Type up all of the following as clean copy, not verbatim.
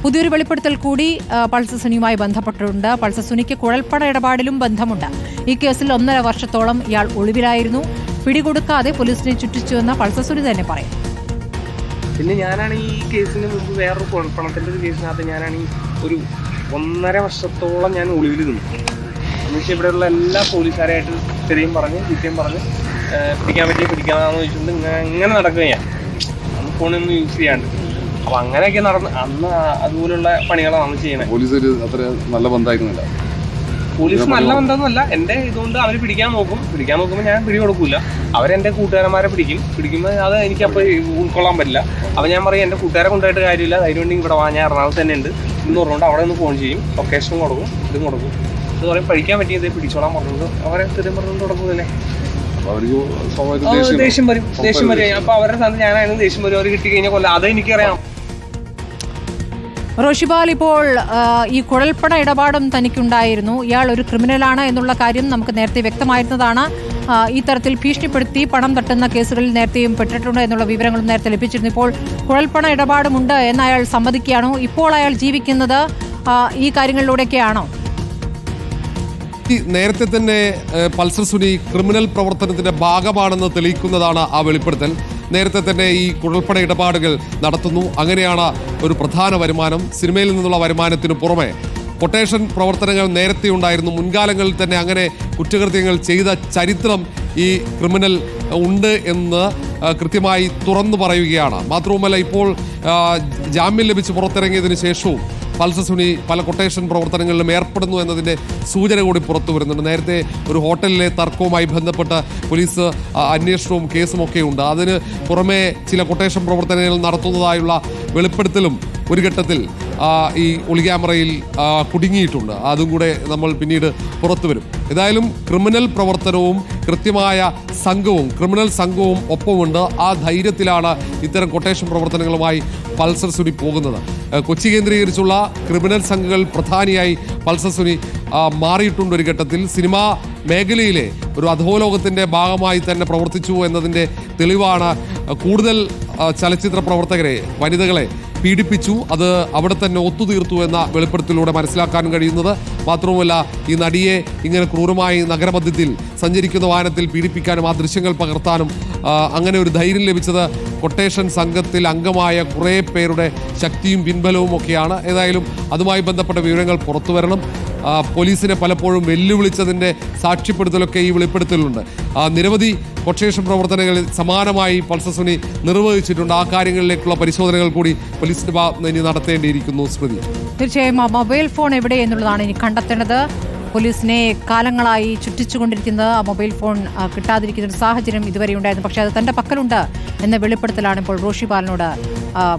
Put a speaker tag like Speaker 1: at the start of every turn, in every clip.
Speaker 1: പുതിയൊരു വെളിപ്പെടുത്തൽ കൂടി പൾസർ സുനിയുമായി ബന്ധപ്പെട്ടിട്ടുണ്ട്. പൾസർ സുനിക്ക് കുഴൽപ്പണ ഇടപാടിലും ബന്ധമുണ്ട്. ഈ കേസിൽ 1.5 വർഷത്തോളം ഇയാൾ ഒളിവിലായിരുന്നു. പിടികൊടുക്കാതെ പോലീസിനെ ചുറ്റിച്ചുവെന്ന പൾസർ സുനി തന്നെ പറയും.
Speaker 2: പിന്നെ ഞാനാണ് ഈ കേസിന് മുമ്പ് വേറൊരു കുഴൽപ്പണത്തിൻ്റെ ഒരു കേസിനകത്ത് ഞാനാണ് ഒരു 1.5 വർഷത്തോളം ഞാൻ ഒളിവിൽ നിന്നു. എന്നുവെച്ചാൽ ഇവിടെയുള്ള എല്ലാ പോലീസുകാരായിട്ട് ചെറിയും പറഞ്ഞ് ചുറ്റിയും പറഞ്ഞ് പിടിക്കാൻ പറ്റിയ പിടിക്കാമെന്ന് ചോദിച്ചുകൊണ്ട് ഇങ്ങനെ നടക്കുക ഞാൻ ഫോണൊന്നും യൂസ് ചെയ്യാണ്ട്. അപ്പോൾ അങ്ങനെയൊക്കെ നടന്ന് അന്ന് അതുപോലുള്ള പണികളാണ് ചെയ്യണത്.
Speaker 3: പോലീസ് അത്ര നല്ല ബന്ധമായിരുന്നില്ല.
Speaker 2: പോലീസ് നല്ല ബന്ധമൊന്നുമല്ല. എൻ്റെ ഇതുകൊണ്ട് അവർ പിടിക്കാൻ നോക്കുമ്പോൾ ഞാൻ പിടി കൊടുക്കില്ല. അവരെൻ്റെ കൂട്ടുകാരന്മാരെ പിടിക്കുമ്പോൾ അത് എനിക്കപ്പോൾ ഉൾക്കൊള്ളാൻ പറ്റില്ല. അപ്പോൾ ഞാൻ പറയും എൻ്റെ കൂട്ടുകാരെ കൊണ്ടുപോയിട്ട് കാര്യമില്ല, ധൈര്യം ഇവിടെ വാ, ഞാൻ എറണാകുളത്ത് തന്നെ ഉണ്ട് എന്ന് പറഞ്ഞുകൊണ്ട് അവിടെ നിന്ന് ഫോൺ ചെയ്യും, ലൊക്കേഷനും കൊടുക്കും, ഇതും കൊടുക്കും. ഇത് പറയും പഠിക്കാൻ പറ്റിയത് പിടിച്ചോളാൻ പറഞ്ഞുകൊണ്ട് അവരെ സ്ഥിരം പറഞ്ഞുകൊണ്ട് കൊടുക്കൂല്ലേ. ദേഷ്യം വരും. അപ്പോൾ അവരുടെ സ്ഥാനത്ത് ഞാനായിരുന്നു ദേഷ്യം വരും. അവർ കിട്ടി കഴിഞ്ഞാൽ കൊല്ലം. അത് എനിക്കറിയാം.
Speaker 1: റോഷിപാൽ, ഇപ്പോൾ ഈ കുഴൽപ്പണ ഇടപാടും തനിക്കുണ്ടായിരുന്നു. ഇയാൾ ഒരു ക്രിമിനലാണ് എന്നുള്ള കാര്യം നമുക്ക് നേരത്തെ വ്യക്തമായിരുന്നതാണ്. ഈ തരത്തിൽ ഭീഷണിപ്പെടുത്തി പണം തട്ടുന്ന കേസുകളിൽ നേരത്തെയും പെട്ടിട്ടുണ്ട് എന്നുള്ള വിവരങ്ങളും നേരത്തെ ലഭിച്ചിരുന്നു. ഇപ്പോൾ കുഴൽപ്പണ ഇടപാടുമുണ്ട് എന്ന് അയാൾ സമ്മതിക്കുകയാണോ? ഇപ്പോൾ അയാൾ ജീവിക്കുന്നത് ഈ കാര്യങ്ങളിലൂടെയൊക്കെയാണോ?
Speaker 4: നേരത്തെ തന്നെ പൾസർ സുനി ക്രിമിനൽ പ്രവർത്തനത്തിന്റെ ഭാഗമാണെന്ന് തെളിയിക്കുന്നതാണ് ആ വെളിപ്പെടുത്തൽ. നേരത്തെ തന്നെ ഈ കുഴൽപ്പണ ഇടപാടുകൾ നടത്തുന്നു. അങ്ങനെയാണ് ഒരു പ്രധാന വരുമാനം. സിനിമയിൽ നിന്നുള്ള വരുമാനത്തിന് പുറമെ കൊട്ടേഷൻ പ്രവർത്തനങ്ങൾ നേരത്തെ ഉണ്ടായിരുന്നു. മുൻകാലങ്ങളിൽ തന്നെ അങ്ങനെ കുറ്റകൃത്യങ്ങൾ ചെയ്ത ചരിത്രം ഈ ക്രിമിനൽ ഉണ്ട് എന്ന് കൃത്യമായി തുറന്നു പറയുകയാണ്. മാത്രവുമല്ല, ഇപ്പോൾ ജാമ്യം ലഭിച്ച് പുറത്തിറങ്ങിയതിനു ശേഷവും പൾസർ സുനി പല കൊട്ടേഷൻ പ്രവർത്തനങ്ങളിലും ഏർപ്പെടുന്നു എന്നതിൻ്റെ സൂചന കൂടി പുറത്തു വരുന്നുണ്ട്. നേരത്തെ ഒരു ഹോട്ടലിലെ തർക്കവുമായി ബന്ധപ്പെട്ട് പോലീസ് അന്വേഷണവും കേസുമൊക്കെ ഉണ്ട്. അതിന് പുറമെ ചില കൊട്ടേഷൻ പ്രവർത്തനങ്ങൾ നടത്തുന്നതായുള്ള വെളിപ്പെടുത്തലും ഒരു ഘട്ടത്തിൽ ഈ ഒളിക്യാമറയിൽ കുടുങ്ങിയിട്ടുണ്ട്. അതും കൂടെ നമ്മൾ പിന്നീട് പുറത്തു വരും. ഏതായാലും ക്രിമിനൽ പ്രവർത്തനവും കൃത്യമായ ക്രിമിനൽ സംഘവും ഒപ്പമുണ്ട്. ആ ധൈര്യത്തിലാണ് ഇത്തരം കൊട്ടേഷൻ പ്രവർത്തനങ്ങളുമായി പൾസർ സുനി പോകുന്നത്. കൊച്ചി കേന്ദ്രീകരിച്ചുള്ള ക്രിമിനൽ സംഘങ്ങൾ പ്രധാനിയായി പൾസർ സുനി മാറിയിട്ടുണ്ട്. ഒരു ഘട്ടത്തിൽ സിനിമാ മേഖലയിലെ ഒരു അധോലോകത്തിൻ്റെ ഭാഗമായി തന്നെ പ്രവർത്തിച്ചു എന്നതിൻ്റെ തെളിവാണ്. കൂടുതൽ ചലച്ചിത്ര പ്രവർത്തകരെ, വനിതകളെ പീഡിപ്പിച്ചു, അത് അവിടെ തന്നെ ഒത്തുതീർത്തു എന്ന വെളിപ്പെടുത്തലിലൂടെ മനസ്സിലാക്കാൻ കഴിയുന്നത്. മാത്രവുമല്ല, ഈ നടിയെ ഇങ്ങനെ ക്രൂരമായി നഗരമധ്യത്തിൽ സഞ്ചരിക്കുന്ന വാഹനത്തിൽ പീഡിപ്പിക്കാനും ആ ദൃശ്യങ്ങൾ പകർത്താനും അങ്ങനെ ഒരു ധൈര്യം ലഭിച്ചത് കൊട്ടേഷൻ സംഘത്തിൽ അംഗമായ കുറേ പേരുടെ ശക്തിയും പിൻബലവും ഒക്കെയാണ്. ഏതായാലും അതുമായി ബന്ധപ്പെട്ട വിവരങ്ങൾ പുറത്തു വരണം. പോലീസിനെ പലപ്പോഴും വെല്ലുവിളിച്ചതിൻ്റെ സാക്ഷ്യപ്പെടുത്തലൊക്കെ ഈ വെളിപ്പെടുത്തലുണ്ട്. നിരവധി കൊട്ടേഷൻ പ്രവർത്തനങ്ങളിൽ സമാനമായി പൾസർ സുനി നിർവഹിച്ചിട്ടുണ്ട്. ആ കാര്യങ്ങളിലേക്കുള്ള പരിശോധനകൾ കൂടി പോലീസിന്റെ ഭാഗത്ത് ഇനി നടത്തേണ്ടിയിരിക്കുന്നു. സ്മൃതി,
Speaker 1: തീർച്ചയായും ആ മൊബൈൽ ഫോൺ എവിടെ എന്നുള്ളതാണ് ഇനി കണ്ടെത്തേണ്ടത്. പോലീസിനെ കാലങ്ങളായി ചുറ്റിച്ചുകൊണ്ടിരിക്കുന്നത് ആ മൊബൈൽ ഫോൺ കിട്ടാതിരിക്കുന്ന ഒരു സാഹചര്യം ഇതുവരെ ഉണ്ടായിരുന്നു. പക്ഷേ അത് തൻ്റെ പക്കലുണ്ട് എന്ന വെളിപ്പെടുത്തലാണ് ഇപ്പോൾ റോഷിപാലിനോട്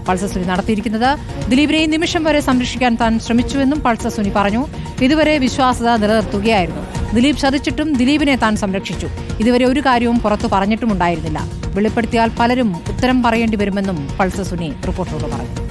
Speaker 1: പൾസർ സുനി നടത്തിയിരിക്കുന്നത്. ദിലീപിനെ ഈ നിമിഷം വരെ സംരക്ഷിക്കാൻ താൻ ശ്രമിച്ചുവെന്നും പൾസർ സുനി പറഞ്ഞു. ഇതുവരെ വിശ്വാസ്യത നിലനിർത്തുകയായിരുന്നു. ദിലീപ് ചതിച്ചിട്ടും ദിലീപിനെ താൻ സംരക്ഷിച്ചു. ഇതുവരെ ഒരു കാര്യവും പുറത്തു പറഞ്ഞിട്ടുമുണ്ടായിരുന്നില്ല. വെളിപ്പെടുത്തിയാൽ പലരും ഉത്തരം പറയേണ്ടി വരുമെന്നും പൾസർ സുനി റിപ്പോർട്ടറോട് പറഞ്ഞു.